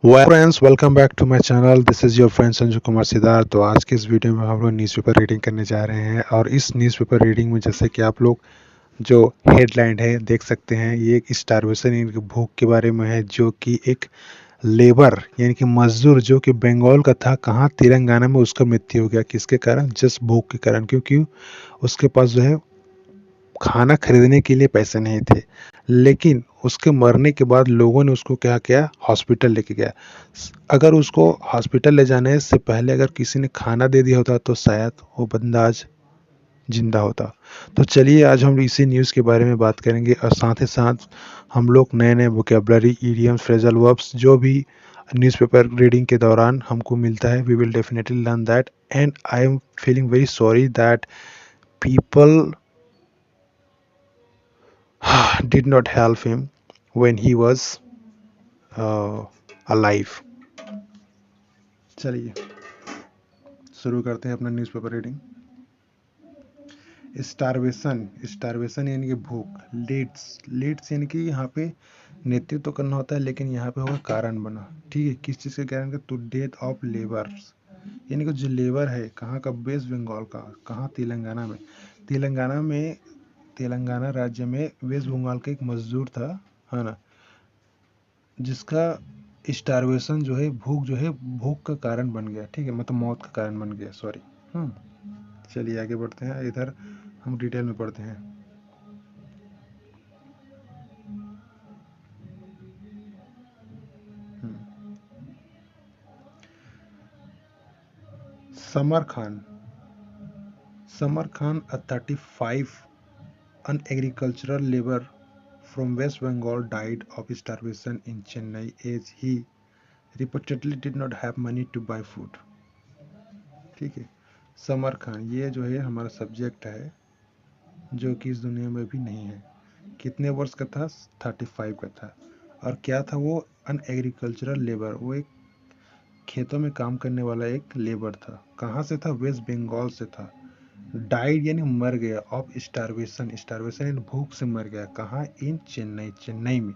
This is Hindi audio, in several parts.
Friends welcome back to my channel. This is your friend Sanju Kumar Siddharth. तो आज के इस वीडियो में हम लोग न्यूज़पेपर रीडिंग करने जा रहे हैं और इस न्यूज़पेपर रीडिंग में जैसे कि आप लोग जो हेडलाइन है देख सकते हैं, ये एक स्टारवेशन यानी कि भूख के बारे में है, जो कि एक लेबर यानी कि मजदूर जो कि बंगाल का था, कहाँ तेलंगाना में उसका मृत्यु हो गया। किसके कारण? जस्ट भूख के कारण, क्योंकि उसके पास जो है खाना खरीदने के लिए पैसे नहीं थे। लेकिन उसके मरने के बाद लोगों ने उसको क्या किया? हॉस्पिटल लेके गया। अगर उसको हॉस्पिटल ले जाने से पहले अगर किसी ने खाना दे दिया होता तो शायद वो बंदा आज जिंदा होता। तो चलिए आज हम इसी न्यूज़ के बारे में बात करेंगे और साथ ही साथ हम लोग नए नए वोकेबलरी, इडियम्स, फ्रेजल वर्ब्स जो भी न्यूज़पेपर रीडिंग के दौरान हमको मिलता है, we will definitely learn that. And I am feeling very sorry that people did not help him when he was alive. चलिए शुरू करते हैं अपना न्यूज़पेपर रीडिंग। स्टारवेशन, स्टारवेशन यानी कि भूख। लीड्स, लीड्स यानी कि यहाँ पे नेतृत्व तो करना होता है, लेकिन यहाँ पे होगा कारण बना। ठीक है, किस चीज़ के कारण का? टू डेथ ऑफ लेबर्स, यानी कि जो लेबर है कहाँ का? वेस्ट बंगाल का। कहाँ? तेलंगाना में। तेलंगाना में, तेलंगाना राज्य में वेस्ट बंगाल का एक मजदूर था, है ना, जिसका स्टारवेशन जो है, भूख जो है, भूख का कारण बन गया। ठीक है, मतलब मौत का कारण बन गया, सॉरी। चलिए आगे बढ़ते हैं, इधर हम डिटेल में पढ़ते हैं। Summer Khan, summer Khan, a 35 an agricultural labor from West Bengal died of starvation in Chennai as he reportedly did not have money to buy food। ठीक है, समर खान ये जो है हमारा सब्जेक्ट है, जो कि इस दुनिया में भी नहीं है। कितने वर्ष का था? 35 का था। और क्या था वो? अन एग्रीकल्चरल लेबर, वो एक खेतों में काम करने वाला एक लेबर था। कहाँ से था? वेस्ट बंगाल से था। डाइड यानी मर गया, ऑफ स्टारवेशन, स्टारवेशन यानी भूख से मर गया। कहाँ? इन चेन्नई, चेन्नई में।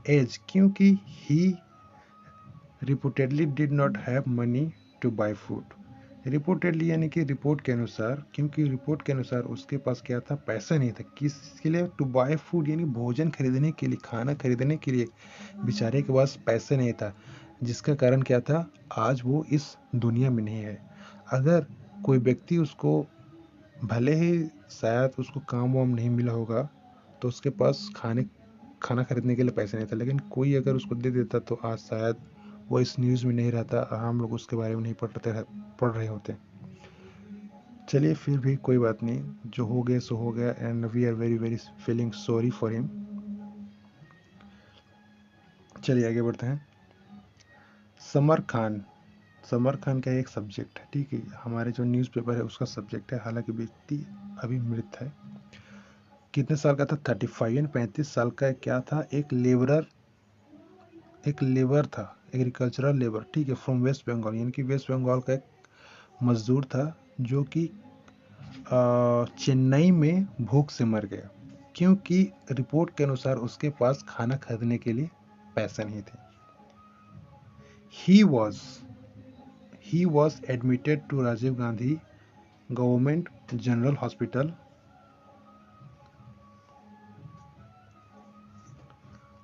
एज, क्योंकि he reportedly did not have money to buy food. Reportedly यानी कि रिपोर्ट के अनुसार, क्योंकि रिपोर्ट के अनुसार उसके पास क्या था? पैसा नहीं था। किसके लिए? टू बाय फूड यानी भोजन खरीदने के लिए, खाना खरीदने के लिए बेचारे के पास पैसे नहीं था, जिसका कारण क्या था? आज वो इस दुनिया में नहीं है। अगर कोई व्यक्ति उसको, भले ही शायद उसको काम वाम नहीं मिला होगा, तो उसके पास खाना खरीदने के लिए पैसे नहीं था, लेकिन कोई अगर उसको दे देता तो आज शायद वो इस न्यूज़ में नहीं रहता और हम लोग उसके बारे में नहीं पढ़ रहे होते। चलिए फिर भी कोई बात नहीं, जो हो गया सो हो गया, and we are very very feeling sorry for him. चलिए आगे बढ़ते हैं। समर खान, समर खान का एक सब्जेक्ट है। ठीक है, हमारे जो न्यूज़पेपर है उसका सब्जेक्ट है, हालांकि व्यक्ति अभी मृत है। कितने साल का था? 35 यानी 35 साल का। क्या था? एक लेबरर, एक लेबर था, एग्रीकल्चरल लेबर। ठीक है, फ्रॉम वेस्ट बंगाल, यानी कि वेस्ट बंगाल का एक मजदूर था, जो कि चेन्नई में भूख से मर गया, क्योंकि रिपोर्ट के अनुसार उसके पास खाना खरीदने के लिए पैसे नहीं थे। He was, he was admitted to Rajiv Gandhi government general hospital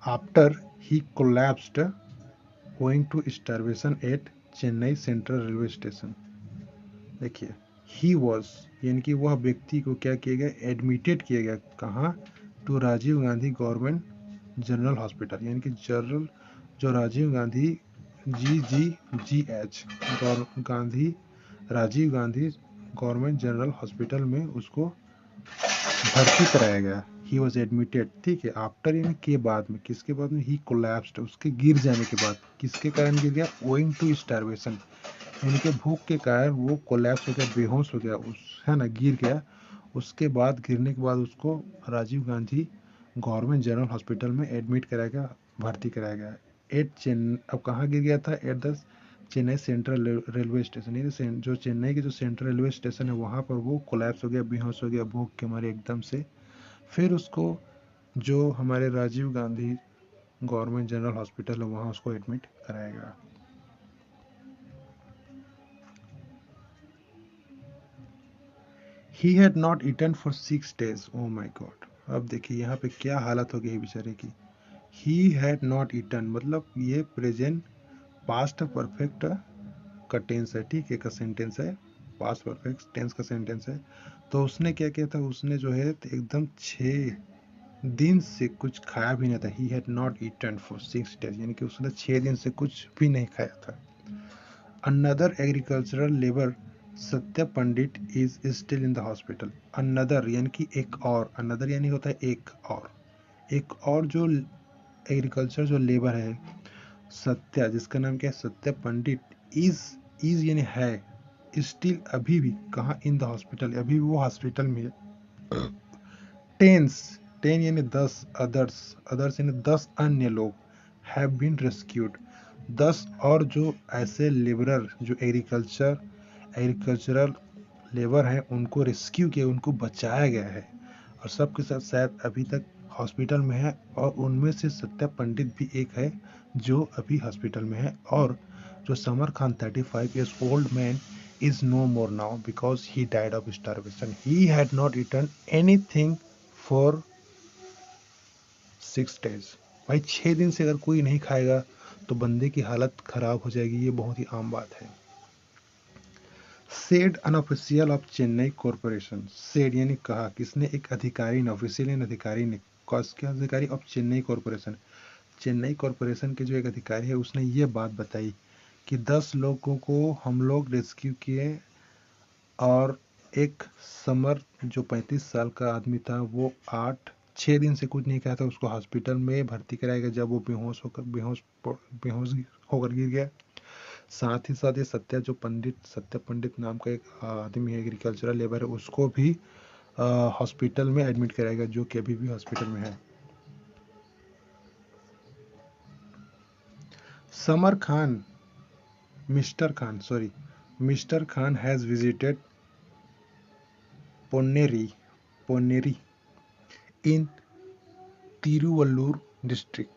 after he collapsed owing to starvation at Chennai central railway station. देखिए, ही वॉज यानी कि वह व्यक्ति को क्या किया गया? एडमिटेड किया गया। कहाँ? To Rajiv Gandhi government general hospital, यानी कि जनरल, जो Rajiv Gandhi, GGGH, Gandhi, Rajiv Gandhi government general hospital में उसको भर्ती कराया गया। He was admitted. ठीक है, आफ्टर यानी के बाद में, किसके बाद में? ही कोलैप्स्ड, उसके गिर जाने के बाद। किसके कारण गिर गया? ओइंग टू स्टारवेशन, यानी कि भूख के कारण वो कोलैप्स हो गया, बेहोश हो गया, उस, है ना, गिर गया। उसके बाद गिरने के बाद उसको Rajiv Gandhi government general hospital में एडमिट कराया गया, भर्ती कराया गया। अब कहाँ गिर गया था? At the Chennai central railway station, यानी जो चेन्नई के जो सेंट्रल रेलवे स्टेशन है वहाँ पर वो कोलैप्स हो गया, बेहोश हो गया भूख के मारे एकदम से। फिर उसको जो हमारे Rajiv Gandhi government general hospital है, वहाँ उसको एडमिट कराया गया। He had not eaten for 6 days। Oh my god. अब देखिए यहाँ पे क्या हालत हो गई है बेचारे की। ही हैड नॉट ईटन मतलब ये प्रेजेंट पास्ट परफेक्ट का टेंस है, ठीक है, का सेंटेंस है, पास्ट परफेक्ट टेंस का सेंटेंस है। तो उसने क्या किया था, उसने जो है एकदम 6 दिन से कुछ खाया भी नहीं था। He had not eaten for 6 days, यानी कि उसने 6 दिन से कुछ भी नहीं खाया था। Another agricultural labour Satya Pandit is still in the hospital. Another यानी कि एक और, अनदर यानी होता है एक और जो एग्रीकल्चर जो लेबर है सत्या, जिसका नाम क्या है सत्य पंडित, इज यानी है, स्टिल अभी भी, कहाँ, इन द हॉस्पिटल, अभी भी वो हॉस्पिटल में है। टेंस, 10 यानी 10, अदर्स यानी 10 अन्य लोग, हैव बीन रेस्क्यूड, 10 और जो ऐसे लेबरर जो एग्रीकल्चरल लेबर हैं उनको रेस्क्यू किया, उनको बचाया गया है, और सबके साथ शायद अभी तक हॉस्पिटल में है, और उनमें से सत्या पंडित भी एक है जो अभी हॉस्पिटल में है। और जो summer Khan 35 years old man is no more now because he died of starvation. He had not eaten anything for 6 days। भाई 6 दिन से अगर कोई नहीं खाएगा तो बंदे की हालत खराब हो जाएगी, ये बहुत ही आम बात है। Said an official of Chennai corporation. Said यानी कहा, किसने, एक अधिकारी ने, ऑफिशियल यानी अधिकारी ने, कौन के अधिकारी, of Chennai corporation, Chennai corporation के जो एक अधिकारी है उसने ये बात बताई कि 10 लोगों को हम लोग रेस्क्यू किए, और एक समर जो 35 साल का आदमी था वो 6 दिन से कुछ नहीं खाया था, उसको हॉस्पिटल में भर्ती कराया गया जब वो बेहोश होकर गिर गया। साथ ही साथ ये सत्य पंडित नाम का एक आदमी है, एग्रीकल्चरल लेबर है, उसको भी हॉस्पिटल में एडमिट कराया गया, जो कि अभी भी हॉस्पिटल में है। Summer Khan mister Khan has visited Ponneri Ponneri in Tiruvallur district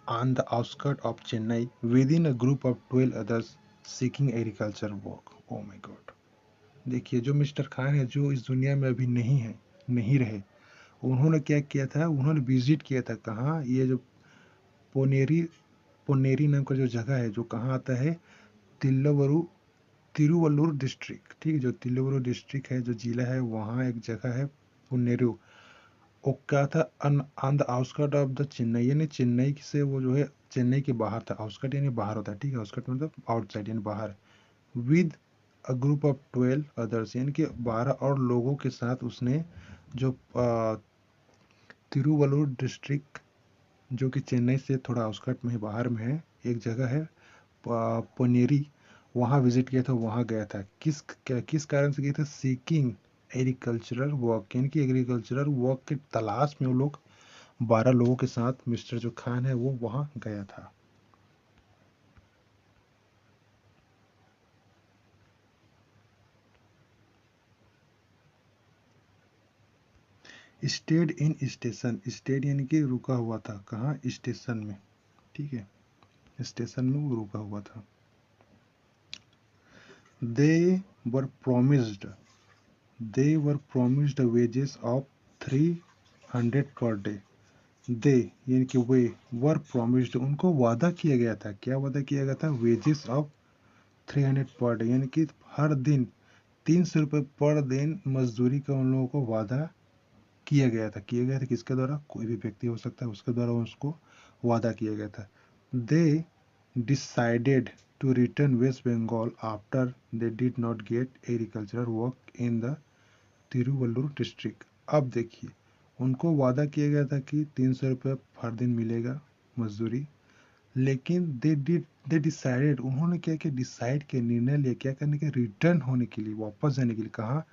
on the outskirts of Chennai within a group of 12 others seeking agriculture work। Oh my God। देखिए जो मिस्टर खान है जो इस दुनिया में अभी नहीं रहे, उन्होंने क्या किया था, उन्होंने विजिट किया था, कहाँ, ये जो पोनेरी पोनेरी नाम का जो जगह है जो कहाँ आता है, तिल्लवरु तिरुवल्लुर डिस्ट्रिक्ट, ठीक है, जो तिरुवल्लुर डिस्ट्रिक्ट है जो जिला है वहाँ एक जगह है पुनेरू। वो क्या था, on the outskirt of the Chennai, यानी चेन्नई से वो जो है चेन्नई के बाहर था। आउटस्कर्ट यानी बाहर होता है, ठीक है, आउटस्कर्ट मतलब आउटसाइड यानी बाहर। With a group of 12 others, यानी कि 12 और लोगों के साथ उसने जो तिरुवल्लुर डिस्ट्रिक्ट जो कि चेन्नई से थोड़ा आउटस्कर्ट में बाहर में है, एक जगह है पोनेरी, वहाँ विजिट किया था, वहाँ गया था। किस कारण से गया था, सीकिंग एग्रीकल्चरल वर्क, यानी कि एग्रीकल्चरल वर्क के तलाश में वो लोग 12 लोगों के साथ मिस्टर जो खान है वो वहाँ गया था। स्टेड इन स्टेशन, स्टेड यानी कि रुका हुआ था, कहाँ, स्टेशन में, ठीक है, स्टेशन में वो रुका हुआ था। They were promised they were promised wages of 300 per day. दे यानी कि वे, वर प्रोमिस्ड उनको वादा किया गया था, क्या वादा किया गया था, वेजेस ऑफ 300 पर डे, यानी कि हर दिन 300 रुपये पर दिन मजदूरी का उन लोगों को वादा किया गया था किसके द्वारा, कोई भी व्यक्ति हो सकता है, उसके द्वारा उसको वादा किया गया था। They decided to return West Bengal after they did not get agricultural work in the Tiruvallur district. अब देखिए उनको वादा किया गया था कि 300 रुपये हर दिन मिलेगा मजदूरी, लेकिन दे डिसाइडेड, उन्होंने क्या किया, डिसाइड किया, निर्णय लिया, क्या करने के, रिटर्न होने के लिए, वापस जाने के लिए, कहाँ,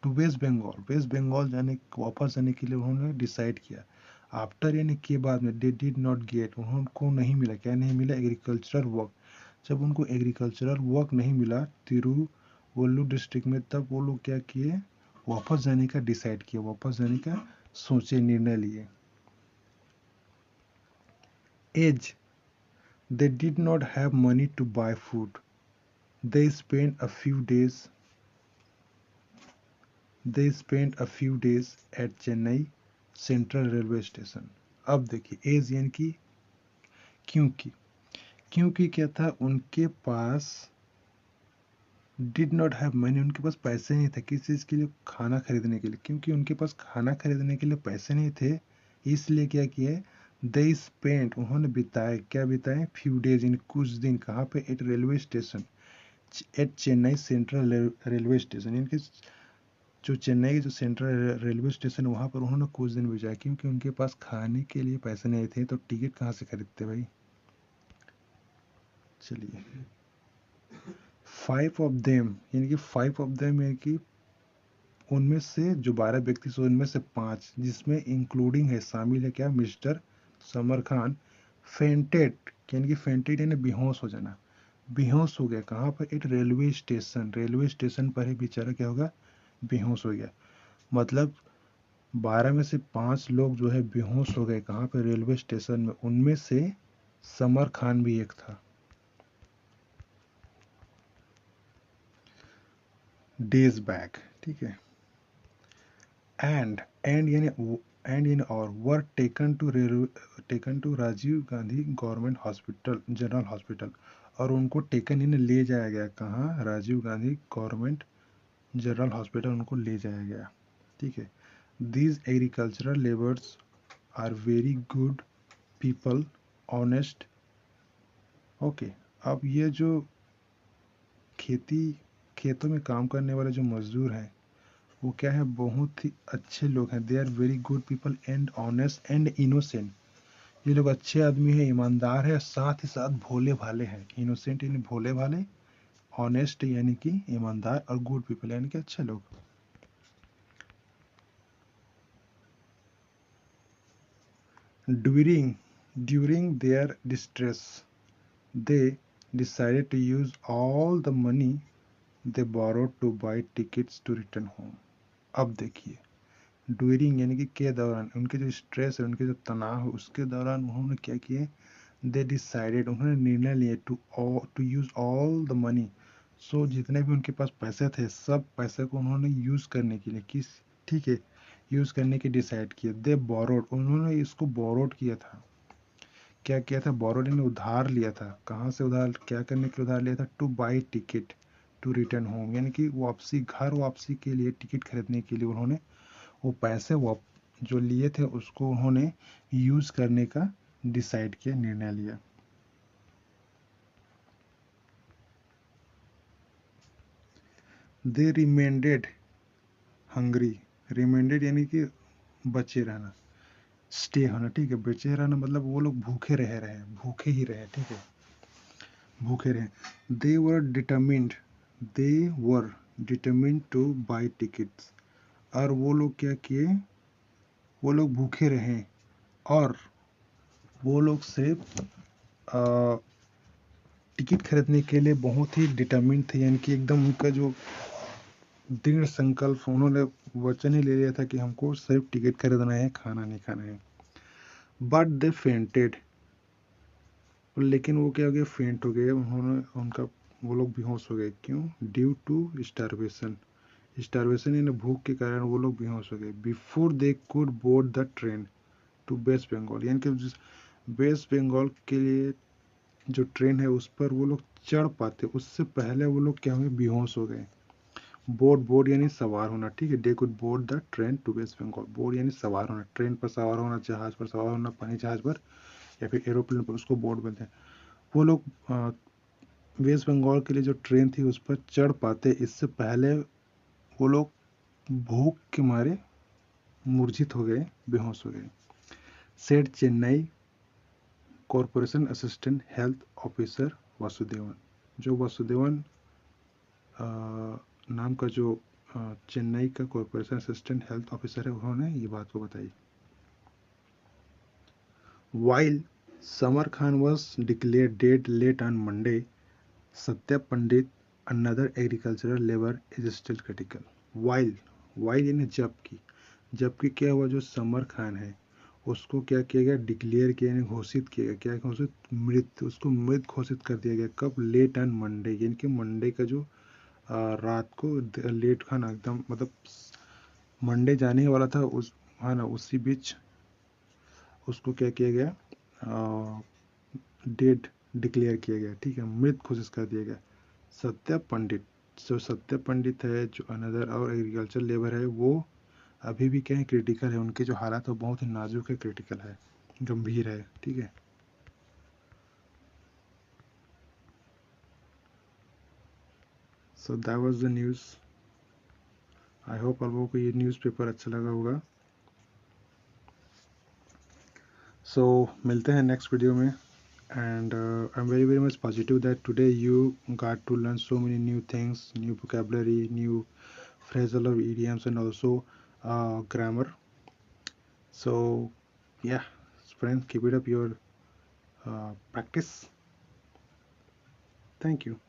टू वेस्ट बंगाल वापस जाने के लिए उन्होंने डिसाइड किया। आफ्टर यानी के बाद में, दे डिड नॉट गेट, उनको नहीं मिला, क्या नहीं मिला, एग्रीकल्चरल वर्क। जब उनको एग्रीकल्चरल वर्क नहीं मिला तिरुवल्लुर डिस्ट्रिक्ट में, तब वो लोग क्या किए, वापस जाने का डिसाइड किया, वापस जाने का सोचे, निर्णय लिए। As they did not have money to buy food. They spent a few days they spent a few days at Chennai Central Railway Station. अब देखिए एज यानी कि क्योंकि क्योंकि क्या था, उनके पास डिड नॉट हैव मनी, उनके पास पैसे नहीं थे किस चीज़ के लिए, खाना खरीदने के लिए। क्योंकि उनके पास खाना खरीदने के लिए पैसे नहीं थे, इसलिए क्या किए, दे स्पेंट, उन्होंने बिताए, क्या बिताए, फ्यू डेज, इन कुछ दिन, कहाँ पे, at railway station, at Chennai central railway station, इनके जो चेन्नई के जो सेंट्रल रेलवे स्टेशन वहाँ पर उन्होंने कुछ दिन बिताए। क्योंकि उनके पास खाने के लिए पैसे नहीं थे, तो टिकट कहाँ से खरीदते भाई। चलिए, फाइव ऑफ देम यानी कि फाइव ऑफ देम यानी कि उनमें से जो 12 व्यक्ति से उनमें से 5, जिसमें इंक्लूडिंग है, शामिल है क्या, मिस्टर समर खान, फेंटेड यानी कि फेंटेड यानी बेहोश हो जाना, बेहोश हो गया कहाँ पर, एक रेलवे स्टेशन, रेलवे स्टेशन पर ही बेचारा क्या होगा, बेहोश हो गया। मतलब 12 में से 5 लोग जो है बेहोश हो गए कहाँ पर, रेलवे स्टेशन में, उनमें से समर खान भी एक था। डेज बैक, ठीक है। एंड यानी और were taken to Rajiv Gandhi government hospital, general hospital, और उनको टेकन यानी ले जाया गया कहाँ, Rajiv Gandhi government general hospital उनको ले जाया गया, ठीक है। These agricultural labours are very good people, honest, okay. अब ये जो खेतों में काम करने वाले जो मजदूर हैं, वो क्या है, बहुत ही अच्छे लोग हैं। They are very good people and honest and innocent, ये लोग अच्छे आदमी हैं, ईमानदार है, साथ ही साथ भोले भाले हैं। इनोसेंट यानी भोले भाले, ऑनेस्ट यानी कि ईमानदार, और गुड पीपल यानी कि अच्छे लोग। During their distress they decided to use all the money they borrowed to buy tickets to return home. अब देखिए, ड्यूरिंग यानी कि के दौरान, उनके जो स्ट्रेस है, उनके जो तनाव है, उसके दौरान उन्होंने क्या किए, दे डिसाइडेड, उन्होंने निर्णय लिए, to use all the money, so जितने भी उनके पास पैसे थे, सब पैसे को उन्होंने यूज करने के लिए, किस, ठीक है, यूज करने की डिसाइड किया। दे बोरोड, उन्होंने इसको बोरोड किया था, क्या किया था, बोरोड ने उधार लिया था, कहाँ से उधार, क्या करने के लिए उधार लिया था, to buy ticket to return home, यानी कि वापसी, घर वापसी के लिए, टिकट खरीदने के लिए उन्होंने वो पैसे जो लिए थे उसको उन्होंने यूज करने का डिसाइड किया, निर्णय लिया। दे रिमेंडेड हंग्री, रिमेंडेड यानी कि बचे रहना, स्टे होना, ठीक है, बचे रहना मतलब वो लोग भूखे रहे, भूखे ही रहे, ठीक है, भूखे रहे। दे वर डिटरमिन्ड टू बाई टिकट्स, और वो लोग क्या किए, वो लोग भूखे रहे, और वो लोग सिर्फ टिकट खरीदने के लिए बहुत ही डिटरमिन्ड थे, यानी कि एकदम उनका जो दृढ़ संकल्प, उन्होंने वचन ही ले लिया था कि हमको सिर्फ टिकट खरीदना है, खाना नहीं खाना है। बट दे फेंटेड, लेकिन वो क्या हो गया, फेंट हो गए, वो लोग बेहोश हो गए, क्यों, ड्यू टू स्टारवेशन, स्टारवेशन यानी भूख के कारण वो लोग बेहोश हो गए। Before they could board the train to West Bengal, यानी कि वेस्ट बंगाल के लिए जो ट्रेन है उस पर वो लोग चढ़ पाते, उससे पहले वो लोग क्या हुए, बेहोश हो गए। बोर्ड यानी सवार होना, ठीक है, they could board the train to West Bengal, board यानी सवार होना, ट्रेन पर सवार होना, जहाज पर सवार होना, पानी जहाज पर या फिर एरोप्लेन पर, उसको बोर्ड बोलते हैं। वो लोग वेस्ट बंगाल के लिए जो ट्रेन थी उस पर चढ़ पाते, इससे पहले वो लोग भूख के मारे मूर्छित हो गए, बेहोश हो गए। Said Chennai corporation assistant health officer Vasudevan, जो वासुदेवन नाम का जो चेन्नई का कॉरपोरेशन असिस्टेंट हेल्थ ऑफिसर है, उन्होंने ये बात को बताई। While Samar Khan was declared dead late on Monday, Satya Pandit another agricultural labour is still critical. While यानी जबकि क्या हुआ, जो समर खान है उसको क्या किया गया, डिक्लेयर किया यानी घोषित किया गया, क्या घोषित, मृत, उसको मृत घोषित कर दिया गया। कब, लेट ऑन मंडे, यानी कि मंडे का जो रात को लेट खाना एकदम मतलब मंडे जाने ही वाला था उस, हाँ ना, उसी बीच उसको क्या किया गया, डेड डिक्लेयर किया गया, ठीक है, मृत घोषित कर दिया गया। सत्या पंडित, जो सत्या पंडित है, जो अनदर और एग्रीकल्चर लेबर है, वो अभी भी क्या है, क्रिटिकल है, उनके जो हालात है बहुत ही नाजुक है, क्रिटिकल है, गंभीर है, ठीक है। So that was the news. I hope आप लोगों को ये न्यूज़पेपर अच्छा लगा होगा। सो मिलते हैं नेक्स्ट वीडियो में। And I'm very very much positive that today you got to learn so many new things, new vocabulary, new phrasal or idioms, and also grammar. So yeah, friends, keep it up your practice. Thank you.